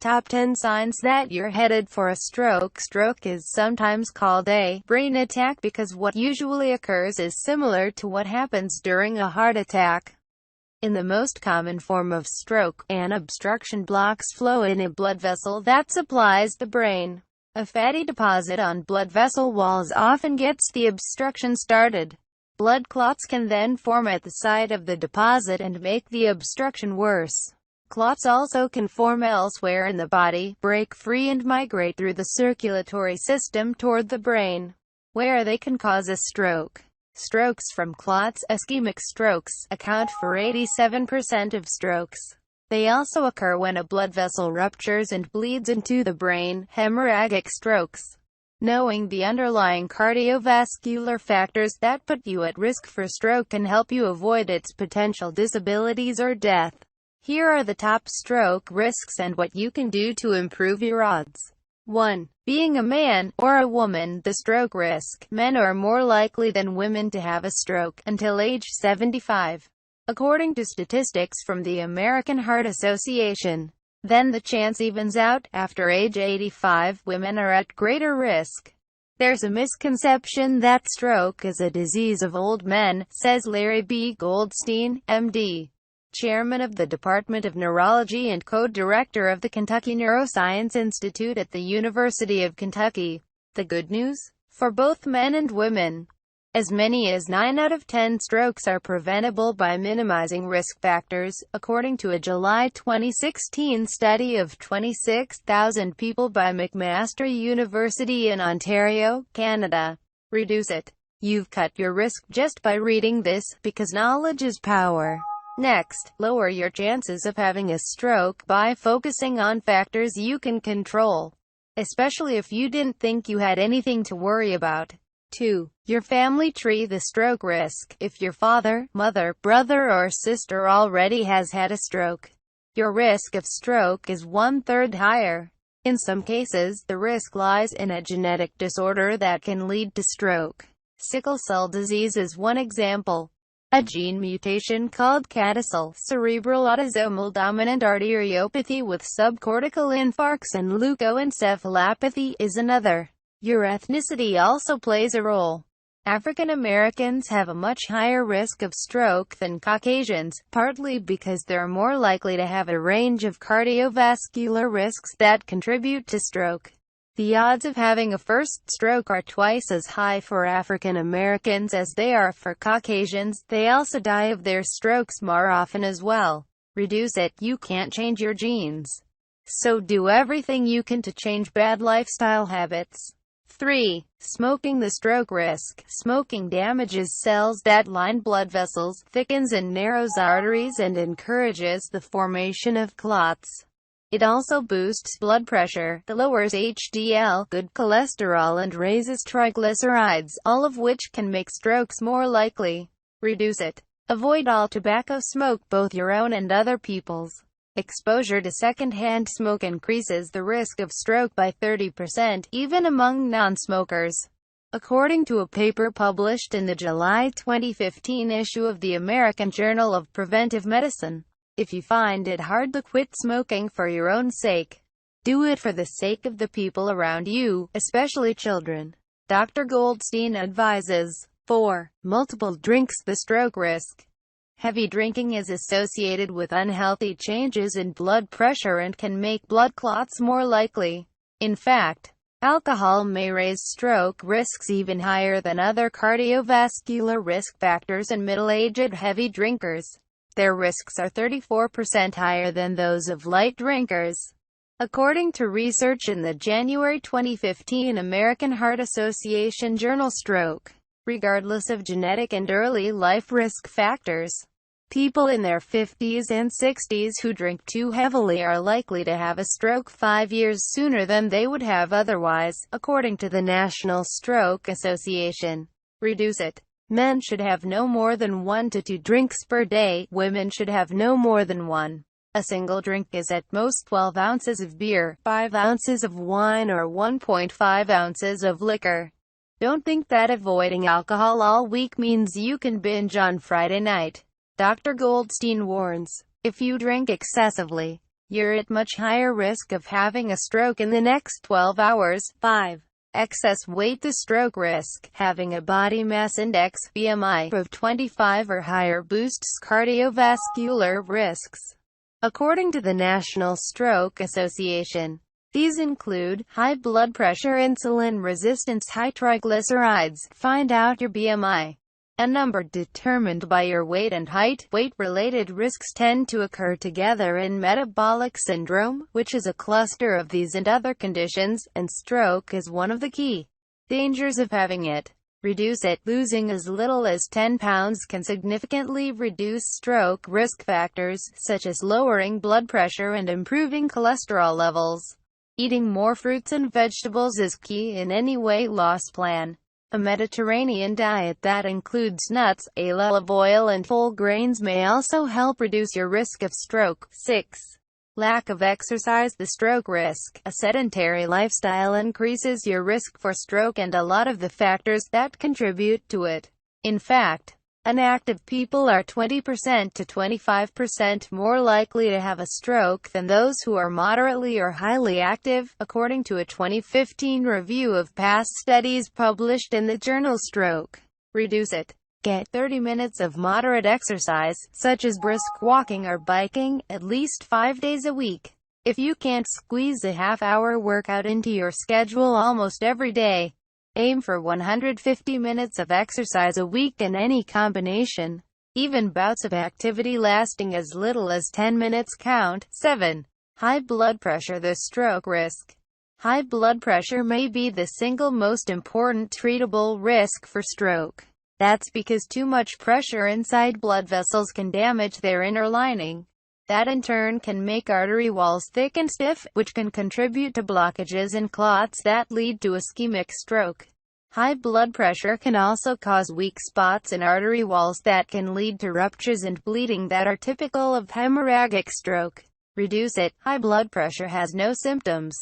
Top 10 signs that you're headed for a stroke. Stroke is sometimes called a brain attack because what usually occurs is similar to what happens during a heart attack. In the most common form of stroke, an obstruction blocks flow in a blood vessel that supplies the brain. A fatty deposit on blood vessel walls often gets the obstruction started. Blood clots can then form at the site of the deposit and make the obstruction worse. Clots also can form elsewhere in the body, break free and migrate through the circulatory system toward the brain, where they can cause a stroke. Strokes from clots, ischemic strokes, account for 87% of strokes. They also occur when a blood vessel ruptures and bleeds into the brain, hemorrhagic strokes. Knowing the underlying cardiovascular factors that put you at risk for stroke can help you avoid its potential disabilities or death. Here are the top stroke risks and what you can do to improve your odds. 1. Being a man or a woman. The stroke risk. Men are more likely than women to have a stroke until age 75. According to statistics from the American Heart Association. Then the chance evens out. After age 85, women are at greater risk. There's a misconception that stroke is a disease of old men, says Larry B. Goldstein, MD. Chairman of the Department of Neurology and co-director of the Kentucky Neuroscience Institute at the University of Kentucky. The good news? For both men and women, as many as 9 out of 10 strokes are preventable by minimizing risk factors, according to a July 2016 study of 26,000 people by McMaster University in Ontario, Canada. Reduce it. You've cut your risk just by reading this, because knowledge is power. Next, lower your chances of having a stroke by focusing on factors you can control, especially if you didn't think you had anything to worry about. 2. Your family tree. The stroke risk. If your father, mother, brother or sister already has had a stroke, your risk of stroke is 1/3 higher. In some cases, the risk lies in a genetic disorder that can lead to stroke. Sickle cell disease is one example. A gene mutation called CADASIL, cerebral autosomal dominant arteriopathy with subcortical infarcts and leukoencephalopathy, is another. Your ethnicity also plays a role. African Americans have a much higher risk of stroke than Caucasians, partly because they're more likely to have a range of cardiovascular risks that contribute to stroke. The odds of having a first stroke are twice as high for African Americans as they are for Caucasians. They also die of their strokes more often as well. Reduce it. You can't change your genes, so do everything you can to change bad lifestyle habits. 3. Smoking. The stroke risk. Smoking damages cells that line blood vessels, thickens and narrows arteries and encourages the formation of clots. It also boosts blood pressure, lowers HDL, good cholesterol and raises triglycerides, all of which can make strokes more likely. Reduce it. Avoid all tobacco smoke, both your own and other people's. Exposure to secondhand smoke increases the risk of stroke by 30%, even among non-smokers. According to a paper published in the July 2015 issue of the American Journal of Preventive Medicine. If you find it hard to quit smoking for your own sake, do it for the sake of the people around you, especially children. Dr. Goldstein advises. 4. Multiple drinks. The stroke risk. Heavy drinking is associated with unhealthy changes in blood pressure and can make blood clots more likely. In fact, alcohol may raise stroke risks even higher than other cardiovascular risk factors in middle-aged heavy drinkers. Their risks are 34% higher than those of light drinkers. According to research in the January 2015 American Heart Association journal. Stroke, regardless of genetic and early life risk factors. People in their 50s and 60s who drink too heavily are likely to have a stroke 5 years sooner than they would have otherwise, according to the National Stroke Association. Reduce it. Men should have no more than 1 to 2 drinks per day. Women should have no more than 1. A single drink is at most 12 ounces of beer, 5 ounces of wine or 1.5 ounces of liquor. Don't think that avoiding alcohol all week means you can binge on Friday night. Dr. Goldstein warns, if you drink excessively, you're at much higher risk of having a stroke in the next 12 hours. 5. Excess weight. The stroke risk. Having a body mass index (BMI) of 25 or higher boosts cardiovascular risks, according to the National Stroke Association. These include high blood pressure, insulin resistance, high triglycerides. Find out your BMI, a number determined by your weight and height. Weight-related risks tend to occur together in metabolic syndrome, which is a cluster of these and other conditions, and stroke is one of the key dangers of having it. Reduce it. Losing as little as 10 pounds can significantly reduce stroke risk factors, such as lowering blood pressure and improving cholesterol levels. Eating more fruits and vegetables is key in any weight loss plan. A Mediterranean diet that includes nuts, olive oil and whole grains may also help reduce your risk of stroke. 6. Lack of exercise. The stroke risk. A sedentary lifestyle increases your risk for stroke and a lot of the factors that contribute to it. In fact, inactive people are 20% to 25% more likely to have a stroke than those who are moderately or highly active, according to a 2015 review of past studies published in the journal Stroke. Reduce it. Get 30 minutes of moderate exercise, such as brisk walking or biking, at least 5 days a week. If you can't squeeze a half-hour workout into your schedule almost every day, aim for 150 minutes of exercise a week in any combination. Even bouts of activity lasting as little as 10 minutes count. 7. High blood pressure. The stroke risk. High blood pressure may be the single most important treatable risk for stroke. That's because too much pressure inside blood vessels can damage their inner lining. That in turn can make artery walls thick and stiff, which can contribute to blockages and clots that lead to ischemic stroke. High blood pressure can also cause weak spots in artery walls that can lead to ruptures and bleeding that are typical of hemorrhagic stroke. Reduce it. High blood pressure has no symptoms,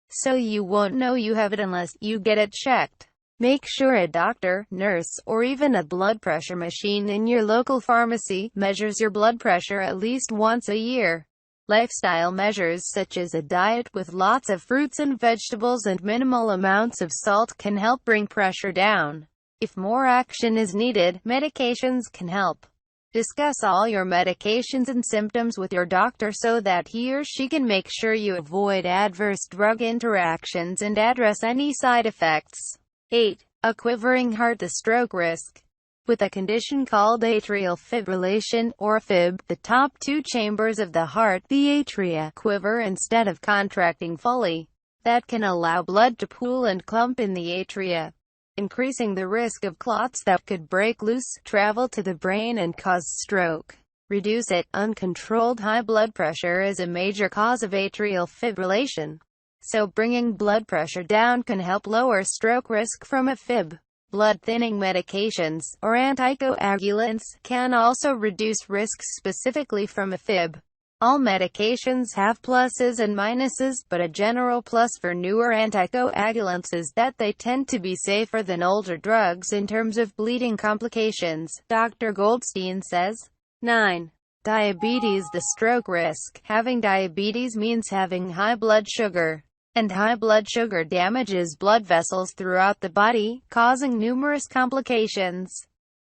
so you won't know you have it unless you get it checked. Make sure a doctor, nurse, or even a blood pressure machine in your local pharmacy measures your blood pressure at least once a year. Lifestyle measures such as a diet with lots of fruits and vegetables and minimal amounts of salt can help bring pressure down. If more action is needed, medications can help. Discuss all your medications and symptoms with your doctor so that he or she can make sure you avoid adverse drug interactions and address any side effects. 8. A quivering heart. The stroke risk. With a condition called atrial fibrillation, or AFib, the top two chambers of the heart, the atria, quiver instead of contracting fully. That can allow blood to pool and clump in the atria, increasing the risk of clots that could break loose, travel to the brain and cause stroke. Reduce it. Uncontrolled high blood pressure is a major cause of atrial fibrillation, so bringing blood pressure down can help lower stroke risk from AFib. Blood-thinning medications, or anticoagulants, can also reduce risks specifically from AFib. All medications have pluses and minuses, but a general plus for newer anticoagulants is that they tend to be safer than older drugs in terms of bleeding complications, Dr. Goldstein says. 9. Diabetes. The stroke risk. Having diabetes means having high blood sugar, and high blood sugar damages blood vessels throughout the body, causing numerous complications,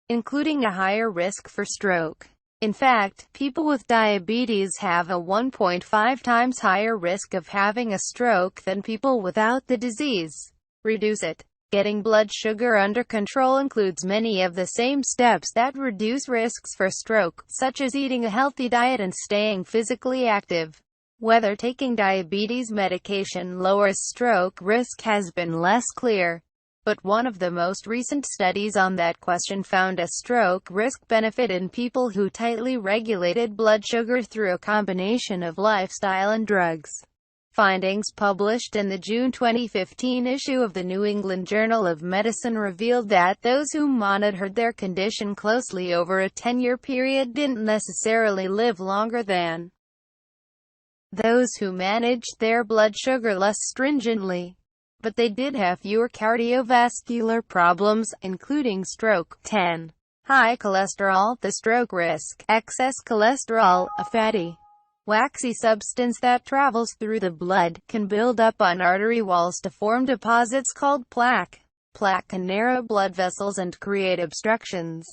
including a higher risk for stroke. In fact, people with diabetes have a 1.5 times higher risk of having a stroke than people without the disease. Reduce it. Getting blood sugar under control includes many of the same steps that reduce risks for stroke, such as eating a healthy diet and staying physically active. Whether taking diabetes medication lowers stroke risk has been less clear, but one of the most recent studies on that question found a stroke risk benefit in people who tightly regulated blood sugar through a combination of lifestyle and drugs. Findings published in the June 2015 issue of the New England Journal of Medicine revealed that those who monitored their condition closely over a 10-year period didn't necessarily live longer than those who managed their blood sugar less stringently, but they did have fewer cardiovascular problems, including stroke. 10. High cholesterol. The stroke risk. Excess cholesterol, a fatty Waxy substance that travels through the blood can build up on artery walls to form deposits called plaque. Plaque can narrow blood vessels and create obstructions,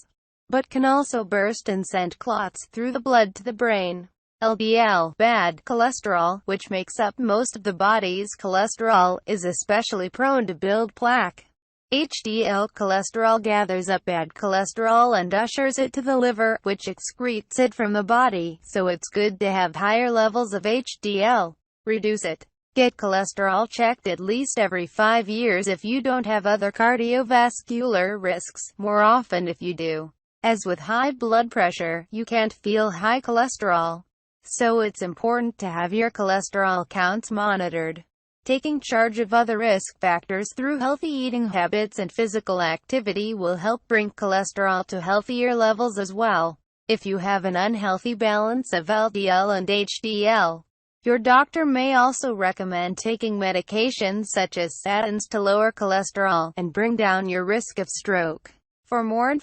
but can also burst and send clots through the blood to the brain. LDL, bad cholesterol, which makes up most of the body's cholesterol, is especially prone to build plaque. HDL cholesterol gathers up bad cholesterol and ushers it to the liver, which excretes it from the body, so it's good to have higher levels of HDL. Reduce it. Get cholesterol checked at least every 5 years if you don't have other cardiovascular risks, more often if you do. As with high blood pressure, you can't feel high cholesterol, so it's important to have your cholesterol counts monitored. Taking charge of other risk factors through healthy eating habits and physical activity will help bring cholesterol to healthier levels as well. If you have an unhealthy balance of LDL and HDL, your doctor may also recommend taking medications such as statins to lower cholesterol and bring down your risk of stroke. For more information,